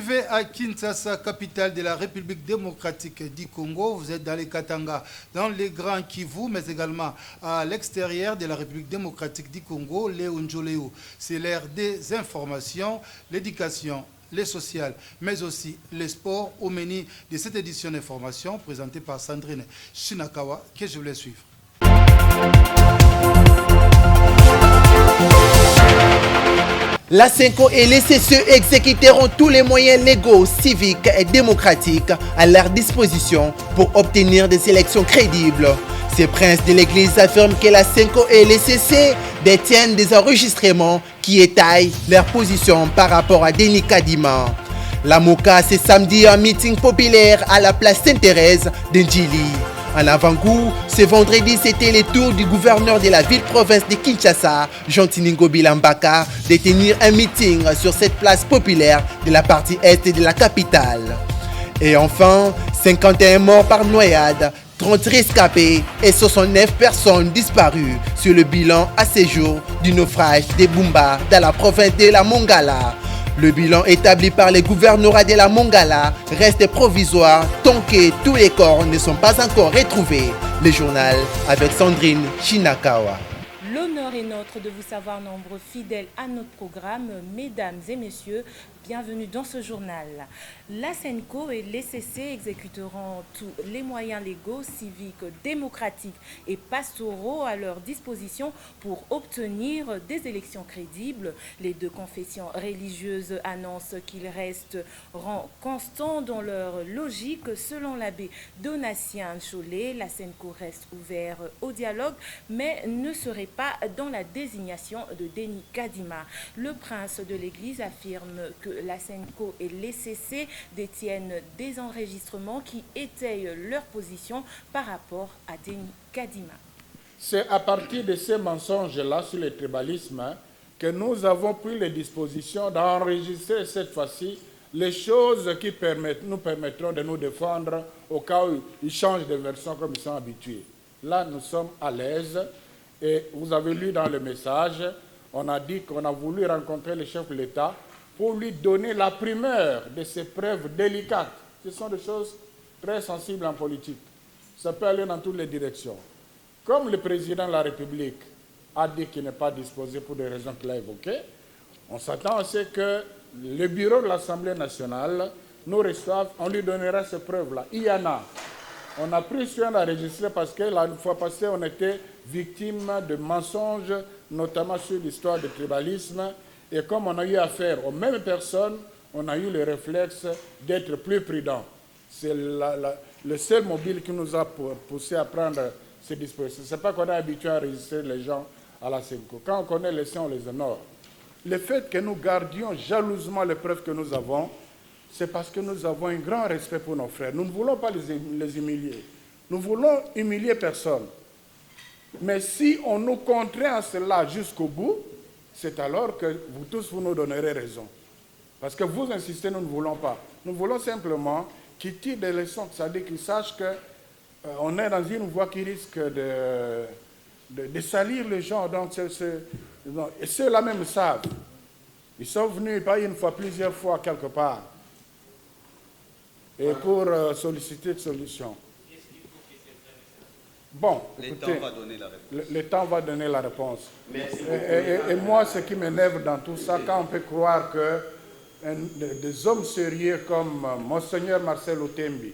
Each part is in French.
vivez à Kinshasa, capitale de la République démocratique du Congo. Vous êtes dans les Katanga, dans les Grands Kivu, mais également à l'extérieur de la République démocratique du Congo, Léo Njoleo. C'est l'ère des informations, l'éducation, les sociales, mais aussi les sports au menu de cette édition d'information présentée par Sandrine Shinakawa, que je voulais suivre. La CENCO et les CCE exécuteront tous les moyens légaux, civiques et démocratiques à leur disposition pour obtenir des élections crédibles. Ces princes de l'Église affirment que la CENCO et les CCE détiennent des enregistrements qui étayent leur position par rapport à Denis Kadima. La MOCA, c'est samedi un meeting populaire à la place Sainte-Thérèse de Ndjili. En avant-goût, ce vendredi, c'était le tour du gouverneur de la ville-province de Kinshasa, Jean-Tiningo Bilambaka, de tenir un meeting sur cette place populaire de la partie est de la capitale. Et enfin, 51 morts par noyade, 30 rescapés et 69 personnes disparues sur le bilan à ce jour du naufrage de Bumba dans la province de la Mongala. Le bilan établi par le gouvernorat de la Mongala reste provisoire tant que tous les corps ne sont pas encore retrouvés. Le journal avec Sandrine Shinakawa. L'honneur est nôtre de vous savoir nombreux fidèles à notre programme. Mesdames et messieurs, bienvenue dans ce journal. La CENCO et l'ECC exécuteront tous les moyens légaux, civiques, démocratiques et pastoraux à leur disposition pour obtenir des élections crédibles. Les deux confessions religieuses annoncent qu'ils resteront constants dans leur logique. Selon l'abbé Donatien Cholet, la CENCO reste ouverte au dialogue, mais ne serait pas dans la désignation de Denis Kadima. Le prince de l'Église affirme que la CENCO et l'ECC détiennent des enregistrements qui étayent leur position par rapport à Denis Kadima. C'est à partir de ces mensonges-là sur le tribalisme que nous avons pris les dispositions d'enregistrer cette fois-ci les choses qui nous permettront de nous défendre au cas où ils changent de version comme ils sont habitués. Là, nous sommes à l'aise. Et vous avez lu dans le message, on a dit qu'on a voulu rencontrer le chef de l'État pour lui donner la primeur de ces preuves délicates. Ce sont des choses très sensibles en politique. Ça peut aller dans toutes les directions. Comme le président de la République a dit qu'il n'est pas disposé pour des raisons qu'il a évoquées, on s'attend à ce que le bureau de l'Assemblée nationale nous reçoive, on lui donnera ces preuves-là. Il y en a. On a pris soin d'enregistrer parce que la fois passée, on était victime de mensonges, notamment sur l'histoire du tribalisme. Et comme on a eu affaire aux mêmes personnes, on a eu le réflexe d'être plus prudent. C'est le seul mobile qui nous a poussé à prendre ces dispositions. Ce n'est pas qu'on est habitué à enregistrer les gens à la CENCO. Quand on connaît les siens, on les honore. Le fait que nous gardions jalousement les preuves que nous avons, c'est parce que nous avons un grand respect pour nos frères. Nous ne voulons pas les humilier. Nous voulons humilier personne. Mais si on nous contraint à cela jusqu'au bout, c'est alors que vous tous, vous nous donnerez raison. Parce que vous insistez, nous ne voulons pas. Nous voulons simplement qu'ils tirent des leçons, c'est-à-dire qu'ils sachent qu'on est dans une voie qui risque de salir les gens. Donc, et ceux-là même savent. Ils sont venus, pas une fois, plusieurs fois, quelque part. Et pour solliciter de solutions. Bon, écoutez, le temps va donner la réponse. Et moi, ce qui m'énerve dans tout ça, quand on peut croire que des hommes sérieux comme Monseigneur Marcel Otembi,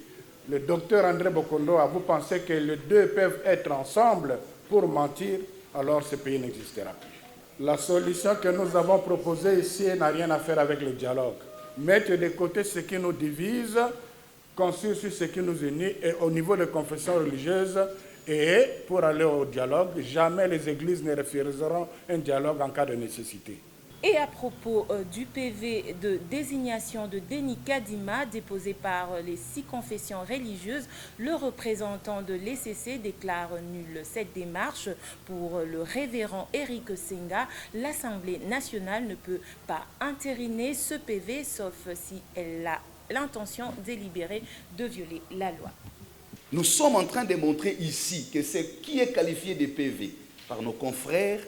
le docteur André Bokondo, vous pensez que les deux peuvent être ensemble pour mentir, alors ce pays n'existera plus. La solution que nous avons proposée ici n'a rien à faire avec le dialogue. Mettre de côté ce qui nous divise, construire sur ce qui nous unit, et au niveau des confessions religieuses, et pour aller au dialogue, jamais les églises ne refuseront un dialogue en cas de nécessité. Et à propos du PV de désignation de Denis Kadima déposé par les 6 confessions religieuses, le représentant de l'ECC déclare nulle cette démarche. Pour le révérend Éric Senga, l'Assemblée nationale ne peut pas entériner ce PV sauf si elle a l'intention délibérée de violer la loi. Nous sommes en train de montrer ici que ce qui est qualifié de PV par nos confrères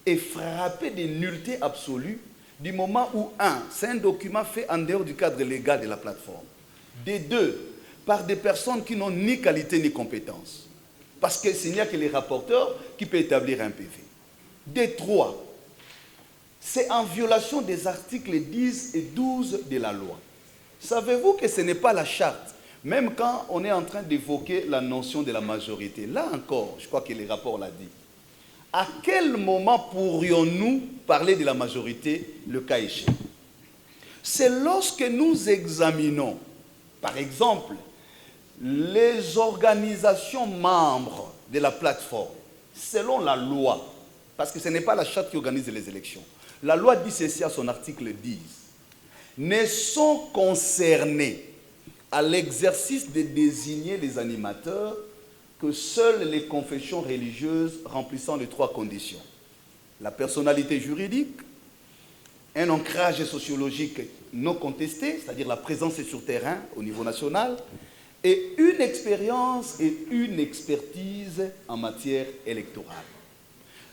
est frappé de nullité absolue du moment où, un, c'est un document fait en dehors du cadre légal de la plateforme. Des deux, par des personnes qui n'ont ni qualité ni compétence. Parce que s'il n'y a que les rapporteurs qui peuvent établir un PV. Des trois, c'est en violation des articles 10 et 12 de la loi. Savez-vous que ce n'est pas la charte, même quand on est en train d'évoquer la notion de la majorité. Là encore, je crois que le rapport l'a dit. À quel moment pourrions-nous parler de la majorité, le cas échéant? C'est lorsque nous examinons, par exemple, les organisations membres de la plateforme, selon la loi, parce que ce n'est pas la charte qui organise les élections. La loi dit ceci à son article 10, ne sont concernés à l'exercice de désigner les animateurs que seules les confessions religieuses remplissant les trois conditions. La personnalité juridique, un ancrage sociologique non contesté, c'est-à-dire la présence sur terrain au niveau national, et une expérience et une expertise en matière électorale.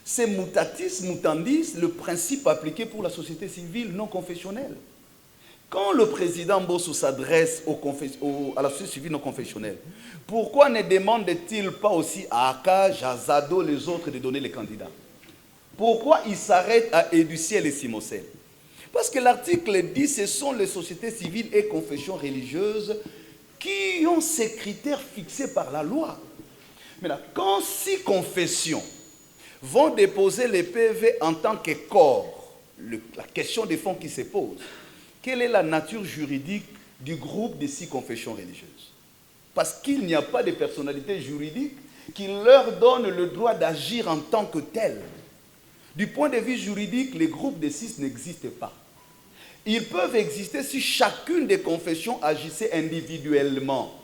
C'est mutatis mutandis le principe appliqué pour la société civile non confessionnelle. Quand le président Bosso s'adresse à la société civile non confessionnelle, pourquoi ne demande-t-il pas aussi à Akaj, à Zado, les autres de donner les candidats? Pourquoi il s'arrête à Educiel et Simocel? Parce que l'article dit que ce sont les sociétés civiles et confessions religieuses qui ont ces critères fixés par la loi. Maintenant, quand 6 confessions vont déposer les PV en tant que corps, la question des fonds qui se pose, quelle est la nature juridique du groupe des 6 confessions religieuses? Parce qu'il n'y a pas de personnalité juridique qui leur donne le droit d'agir en tant que tel. Du point de vue juridique, les groupes des 6 n'existent pas. Ils peuvent exister si chacune des confessions agissait individuellement.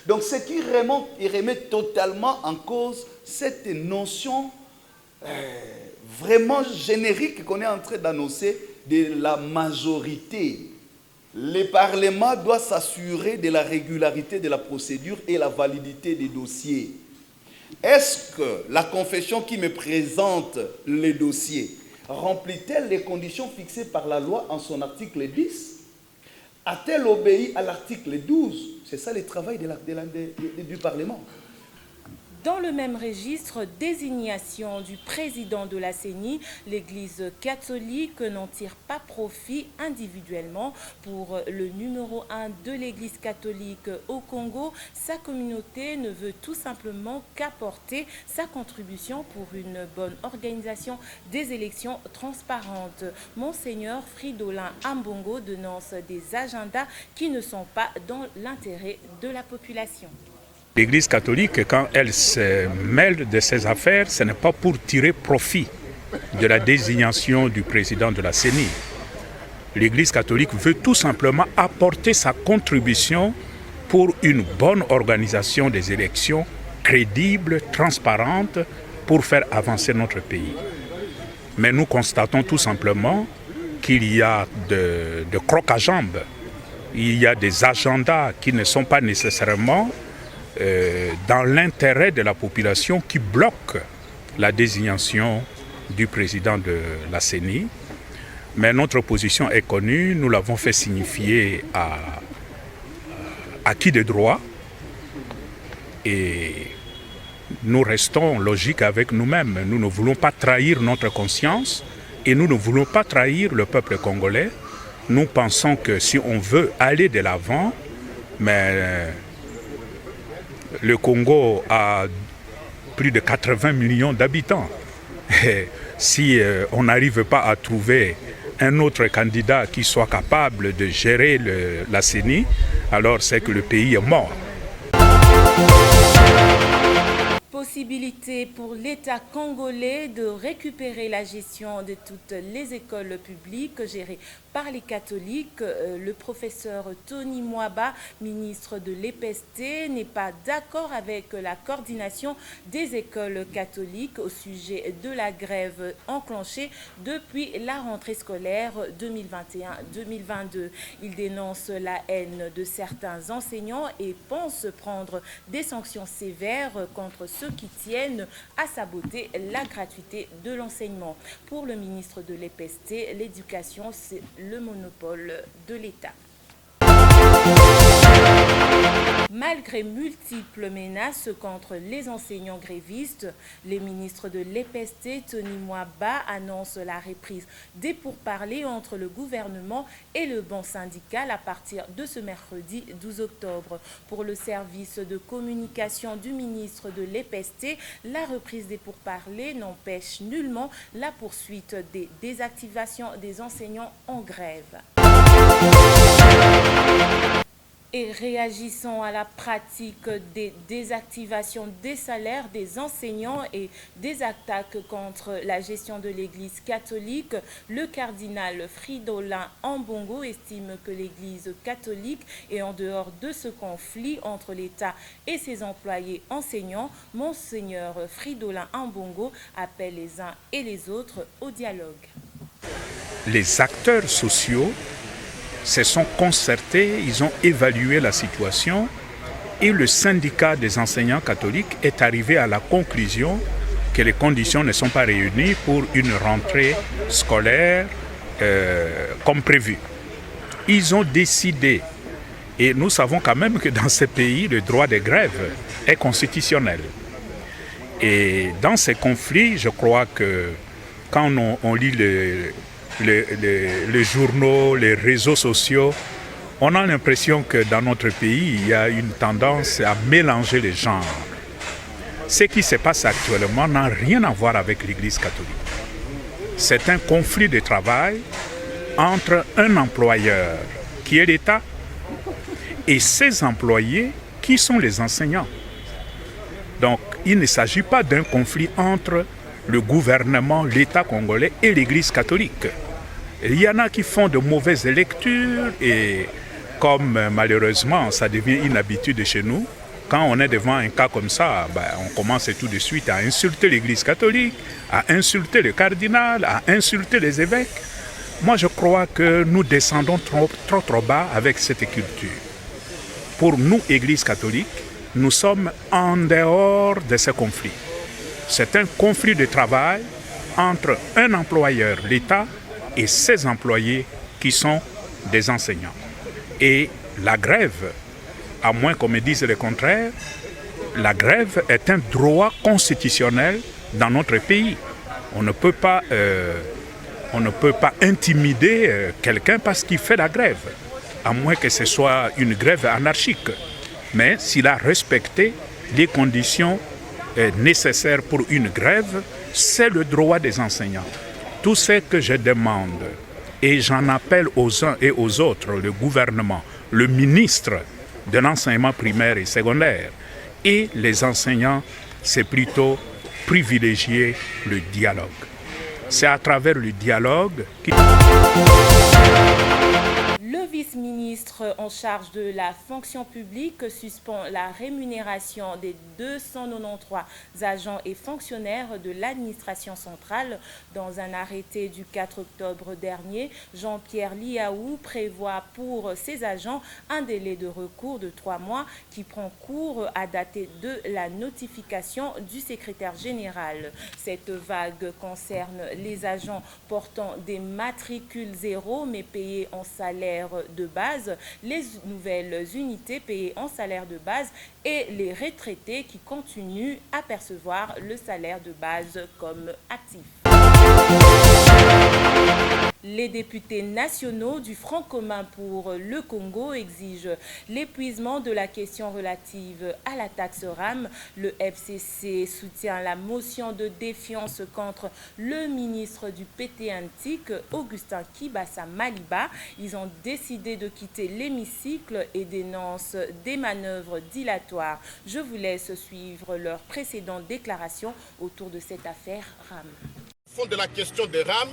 Donc ce qui remet totalement en cause cette notion vraiment générique qu'on est en train d'annoncer de la majorité. Le Parlement doit s'assurer de la régularité de la procédure et la validité des dossiers. Est-ce que la confession qui me présente les dossiers remplit-elle les conditions fixées par la loi en son article 10? A-t-elle obéi à l'article 12? C'est ça le travail du Parlement. Dans le même registre, désignation du président de la CENI, l'Église catholique n'en tire pas profit individuellement. Pour le numéro 1 de l'Église catholique au Congo, sa communauté ne veut tout simplement qu'apporter sa contribution pour une bonne organisation des élections transparentes. Monseigneur Fridolin Ambongo dénonce des agendas qui ne sont pas dans l'intérêt de la population. L'Église catholique, quand elle se mêle de ses affaires, ce n'est pas pour tirer profit de la désignation du président de la CENI. L'Église catholique veut tout simplement apporter sa contribution pour une bonne organisation des élections crédibles, transparentes, pour faire avancer notre pays. Mais nous constatons tout simplement qu'il y a de crocs à jambes, il y a des agendas qui ne sont pas nécessairement dans l'intérêt de la population qui bloque la désignation du président de la CENI. Mais notre position est connue, nous l'avons fait signifier à qui de droit et nous restons logiques avec nous-mêmes. Nous ne voulons pas trahir notre conscience et nous ne voulons pas trahir le peuple congolais. Nous pensons que si on veut aller de l'avant, mais le Congo a plus de 80 millions d'habitants. Si on n'arrive pas à trouver un autre candidat qui soit capable de gérer la CENI, alors c'est que le pays est mort. Possibilité pour l'État congolais de récupérer la gestion de toutes les écoles publiques gérées par les catholiques. Le professeur Tony Mwaba, ministre de l'EPST, n'est pas d'accord avec la coordination des écoles catholiques au sujet de la grève enclenchée depuis la rentrée scolaire 2021-2022. Il dénonce la haine de certains enseignants et pense prendre des sanctions sévères contre ceux qui tiennent à saboter la gratuité de l'enseignement. Pour le ministre de l'EPST, l'éducation, c'est le monopole de l'État. Malgré multiples menaces contre les enseignants grévistes, les ministres de l'EPST, Tony Mwaba, annoncent la reprise des pourparlers entre le gouvernement et le banc syndical à partir de ce mercredi 12 octobre. Pour le service de communication du ministre de l'EPST, la reprise des pourparlers n'empêche nullement la poursuite des désactivations des enseignants en grève. Et réagissant à la pratique des désactivations des salaires des enseignants et des attaques contre la gestion de l'Église catholique, le cardinal Fridolin Ambongo estime que l'Église catholique est en dehors de ce conflit entre l'État et ses employés enseignants. Monseigneur Fridolin Ambongo appelle les uns et les autres au dialogue. Les acteurs sociaux se sont concertés, ils ont évalué la situation et le syndicat des enseignants catholiques est arrivé à la conclusion que les conditions ne sont pas réunies pour une rentrée scolaire comme prévu. Ils ont décidé, et nous savons quand même que dans ces pays, le droit de grève est constitutionnel. Et dans ces conflits, je crois que quand on lit les journaux, les réseaux sociaux, on a l'impression que dans notre pays, il y a une tendance à mélanger les genres. Ce qui se passe actuellement n'a rien à voir avec l'Église catholique. C'est un conflit de travail entre un employeur qui est l'État et ses employés qui sont les enseignants. Donc, il ne s'agit pas d'un conflit entre le gouvernement, l'État congolais et l'Église catholique. Il y en a qui font de mauvaises lectures et comme malheureusement ça devient une habitude chez nous, quand on est devant un cas comme ça, on commence tout de suite à insulter l'Église catholique, à insulter le cardinal, à insulter les évêques. Moi je crois que nous descendons trop bas avec cette culture. Pour nous, Église catholique, nous sommes en dehors de ce conflit. C'est un conflit de travail entre un employeur, l'État, et ses employés qui sont des enseignants. Et la grève, à moins qu'on me dise le contraire, la grève est un droit constitutionnel dans notre pays. On ne peut pas intimider quelqu'un parce qu'il fait la grève, à moins que ce soit une grève anarchique. Mais s'il a respecté les conditions nécessaires pour une grève, c'est le droit des enseignants. Tout ce que je demande, et j'en appelle aux uns et aux autres, le gouvernement, le ministre de l'enseignement primaire et secondaire, et les enseignants, c'est plutôt privilégier le dialogue. C'est à travers le dialogue qu'il... Le vice-ministre en charge de la fonction publique suspend la rémunération des 293 agents et fonctionnaires de l'administration centrale. Dans un arrêté du 4 octobre dernier, Jean-Pierre Liaou prévoit pour ces agents un délai de recours de 3 mois qui prend cours à dater de la notification du secrétaire général. Cette vague concerne les agents portant des matricules zéro mais payés en salaire de base, les nouvelles unités payées en salaire de base et les retraités qui continuent à percevoir le salaire de base comme actif. Les députés nationaux du Front commun pour le Congo exigent l'épuisement de la question relative à la taxe RAM. Le FCC soutient la motion de défiance contre le ministre du PT antique, Augustin Kibasa Maliba. Ils ont décidé de quitter l'hémicycle et dénoncent des manœuvres dilatoires. Je vous laisse suivre leurs précédentes déclarations autour de cette affaire RAM. Au fond de la question des RAM,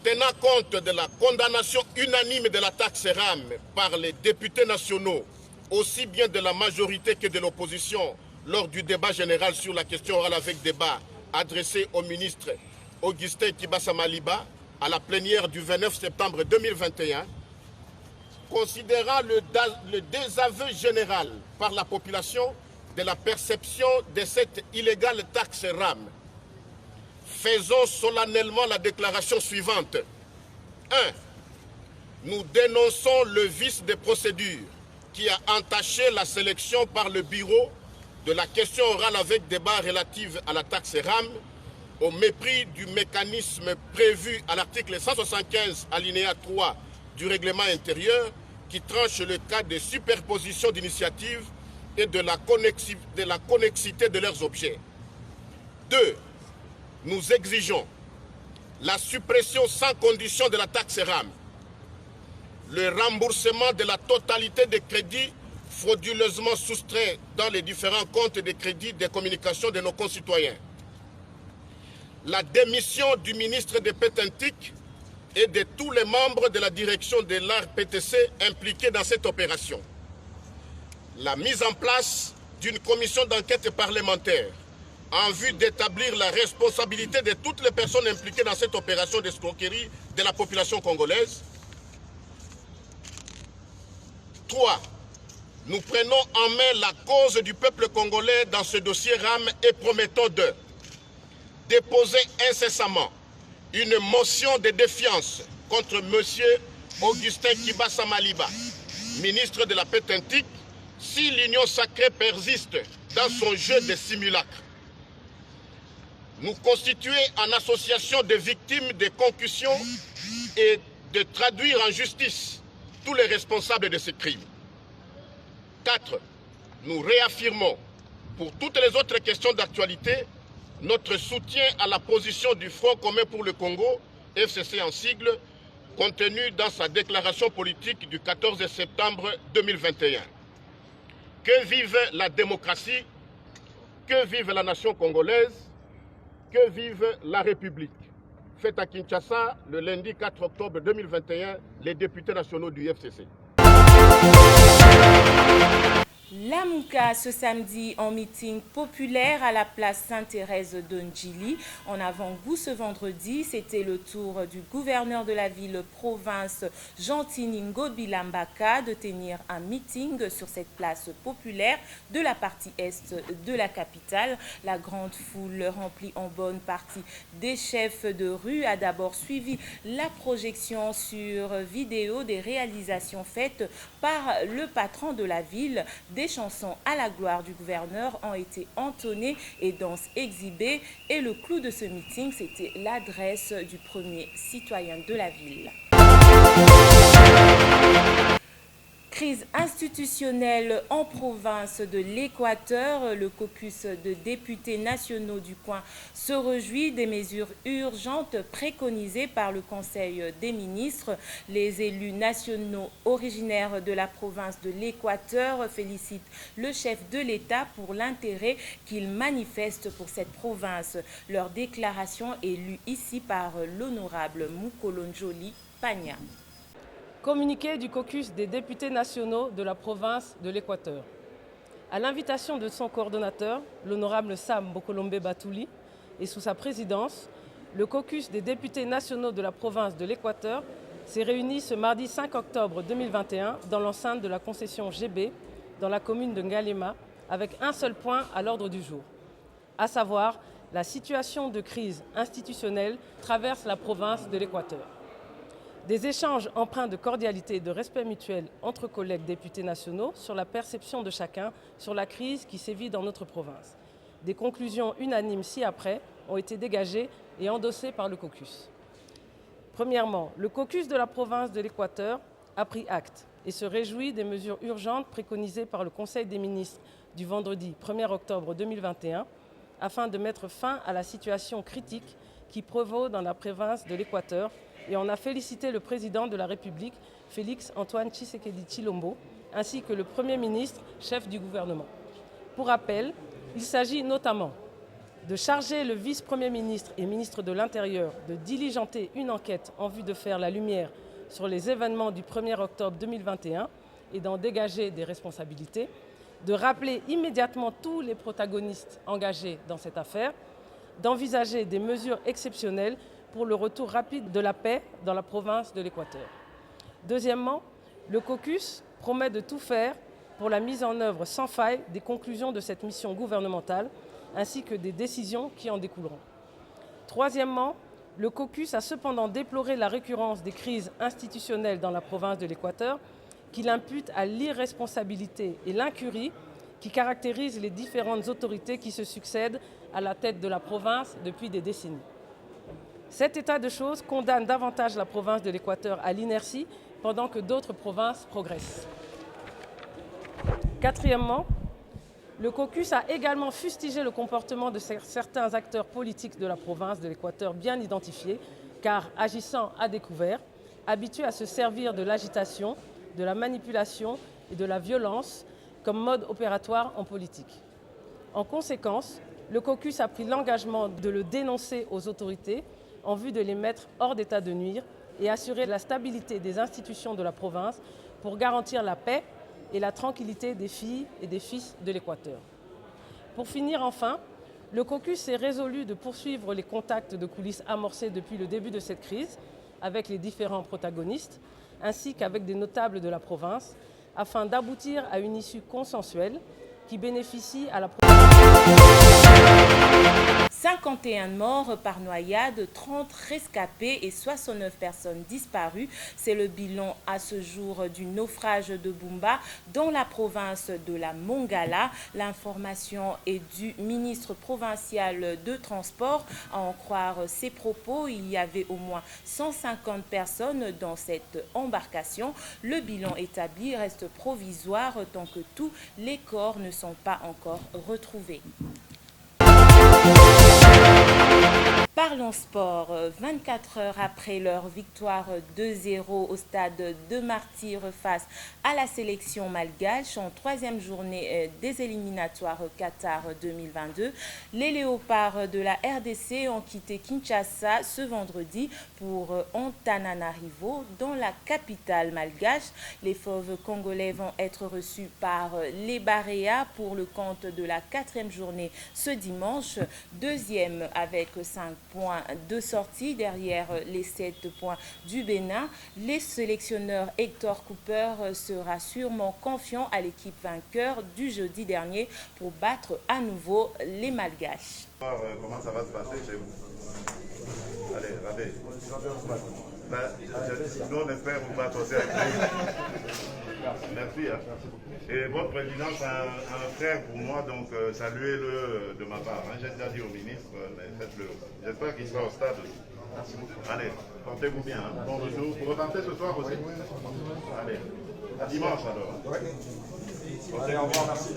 tenant compte de la condamnation unanime de la taxe RAM par les députés nationaux, aussi bien de la majorité que de l'opposition, lors du débat général sur la question orale avec débat adressé au ministre Augustin Kibasa Maliba à la plénière du 29 septembre 2021, considérant le désaveu général par la population de la perception de cette illégale taxe RAM, faisons solennellement la déclaration suivante. 1. Nous dénonçons le vice de procédure qui a entaché la sélection par le bureau de la question orale avec débat relative à la taxe RAM, au mépris du mécanisme prévu à l'article 175 alinéa 3 du règlement intérieur qui tranche le cas de superposition d'initiatives et de la connexité de leurs objets. 2. Nous exigeons la suppression sans condition de la taxe RAM, le remboursement de la totalité des crédits frauduleusement soustraits dans les différents comptes de crédit des communications de nos concitoyens, la démission du ministre de Pétentique et de tous les membres de la direction de l'ARPTC impliqués dans cette opération, la mise en place d'une commission d'enquête parlementaire en vue d'établir la responsabilité de toutes les personnes impliquées dans cette opération d'escroquerie de la population congolaise. 3. Nous prenons en main la cause du peuple congolais dans ce dossier RAM et promettons de déposer incessamment une motion de défiance contre M. Augustin Kibasa Maliba, ministre de la Pétentique, si l'union sacrée persiste dans son jeu de simulacre. Nous constituer en association de victimes de concussions et de traduire en justice tous les responsables de ces crimes. 4. Nous réaffirmons, pour toutes les autres questions d'actualité, notre soutien à la position du Front commun pour le Congo, FCC en sigle, contenue dans sa déclaration politique du 14 septembre 2021. Que vive la démocratie, que vive la nation congolaise, que vive la République. Fête à Kinshasa, le lundi 4 octobre 2021, les députés nationaux du FCC. Lamouka ce samedi en meeting populaire à la place Sainte-Thérèse de Ndjili. En avant-goût ce vendredi, c'était le tour du gouverneur de la ville-province Jean-Tini Ngobi Lambaka de tenir un meeting sur cette place populaire de la partie est de la capitale. La grande foule remplie en bonne partie des chefs de rue a d'abord suivi la projection sur vidéo des réalisations faites par le patron de la ville. Des chansons à la gloire du gouverneur ont été entonnées et danses exhibées. Et le clou de ce meeting, c'était l'adresse du premier citoyen de la ville. Crise institutionnelle en province de l'Équateur. Le caucus de députés nationaux du coin se réjouit des mesures urgentes préconisées par le Conseil des ministres. Les élus nationaux originaires de la province de l'Équateur félicitent le chef de l'État pour l'intérêt qu'il manifeste pour cette province. Leur déclaration est lue ici par l'honorable Mukolonjoli Pagna. Communiqué du caucus des députés nationaux de la province de l'Équateur. À l'invitation de son coordonnateur, l'honorable Sam Bokolombe Batouli, et sous sa présidence, le caucus des députés nationaux de la province de l'Équateur s'est réuni ce mardi 5 octobre 2021 dans l'enceinte de la concession GB, dans la commune de Ngalema, avec un seul point à l'ordre du jour, à savoir la situation de crise institutionnelle traverse la province de l'Équateur. Des échanges empreints de cordialité et de respect mutuel entre collègues députés nationaux sur la perception de chacun sur la crise qui sévit dans notre province. Des conclusions unanimes ci-après ont été dégagées et endossées par le caucus. Premièrement, le caucus de la province de l'Équateur a pris acte et se réjouit des mesures urgentes préconisées par le Conseil des ministres du vendredi 1er octobre 2021 afin de mettre fin à la situation critique qui prévaut dans la province de l'Équateur, et on a félicité le président de la République, Félix Antoine Tshisekedi Tshilombo, ainsi que le Premier ministre, chef du gouvernement. Pour rappel, il s'agit notamment de charger le vice-premier ministre et ministre de l'Intérieur de diligenter une enquête en vue de faire la lumière sur les événements du 1er octobre 2021 et d'en dégager des responsabilités, de rappeler immédiatement tous les protagonistes engagés dans cette affaire, d'envisager des mesures exceptionnelles pour le retour rapide de la paix dans la province de l'Équateur. Deuxièmement, le caucus promet de tout faire pour la mise en œuvre sans faille des conclusions de cette mission gouvernementale ainsi que des décisions qui en découleront. Troisièmement, le caucus a cependant déploré la récurrence des crises institutionnelles dans la province de l'Équateur qu'il impute à l'irresponsabilité et l'incurie qui caractérisent les différentes autorités qui se succèdent à la tête de la province depuis des décennies. Cet état de choses condamne davantage la province de l'Équateur à l'inertie pendant que d'autres provinces progressent. Quatrièmement, le caucus a également fustigé le comportement de certains acteurs politiques de la province de l'Équateur bien identifiés, car agissant à découvert, habitués à se servir de l'agitation, de la manipulation et de la violence comme mode opératoire en politique. En conséquence, le caucus a pris l'engagement de le dénoncer aux autorités en vue de les mettre hors d'état de nuire et assurer la stabilité des institutions de la province pour garantir la paix et la tranquillité des filles et des fils de l'Équateur. Pour finir enfin, le caucus est résolu de poursuivre les contacts de coulisses amorcés depuis le début de cette crise avec les différents protagonistes, ainsi qu'avec des notables de la province, afin d'aboutir à une issue consensuelle qui bénéficie à la province. 51 morts par noyade, 30 rescapés et 69 personnes disparues. C'est le bilan à ce jour du naufrage de Bumba dans la province de la Mongala. L'information est du ministre provincial de Transport. À en croire ses propos, il y avait au moins 150 personnes dans cette embarcation. Le bilan établi reste provisoire tant que tous les corps ne sont pas encore retrouvés. Parlons sport. 24 heures après leur victoire 2-0 au stade de Martyrs face à la sélection malgache en troisième journée des éliminatoires Qatar 2022, les léopards de la RDC ont quitté Kinshasa ce vendredi pour Antananarivo dans la capitale malgache. Les fauves congolais vont être reçus par les Baréas pour le compte de la 4e journée ce dimanche, deuxième avec 5 points de sortie derrière les 7 points du Bénin. Les sélectionneurs Hector Cooper sera sûrement confiant à l'équipe vainqueur du jeudi dernier pour battre à nouveau les Malgaches. Comment ça va se passer chez vous? Allez, Rabé. Nous, on espère vous battre aussi avec lui. Merci. Hein. Et votre président, c'est un frère pour moi, donc saluez-le de ma part. Hein. J'ai déjà dit au ministre, mais faites-le. J'espère qu'il sera au stade aussi. Allez, portez-vous bien. Hein. Bon retour. Vous repartez ce soir aussi? Allez, à dimanche alors. Ok, au revoir, merci.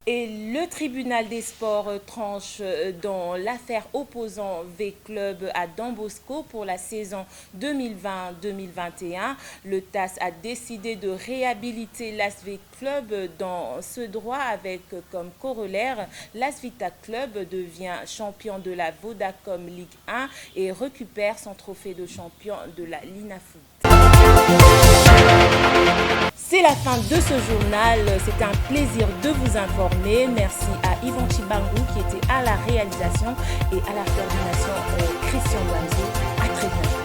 Et le tribunal des sports tranche dans l'affaire opposant V-Club à Don Bosco pour la saison 2020-2021. Le TAS a décidé de réhabiliter l'As V-Club dans ce droit avec comme corollaire l'As Vita Club devient champion de la Vodacom Ligue 1 et récupère son trophée de champion de la Linafoot. C'est la fin de ce journal. C'était un plaisir de vous informer. Merci à Yvon Chibangou qui était à la réalisation et à la coordination Christian Loiseau. À très bientôt.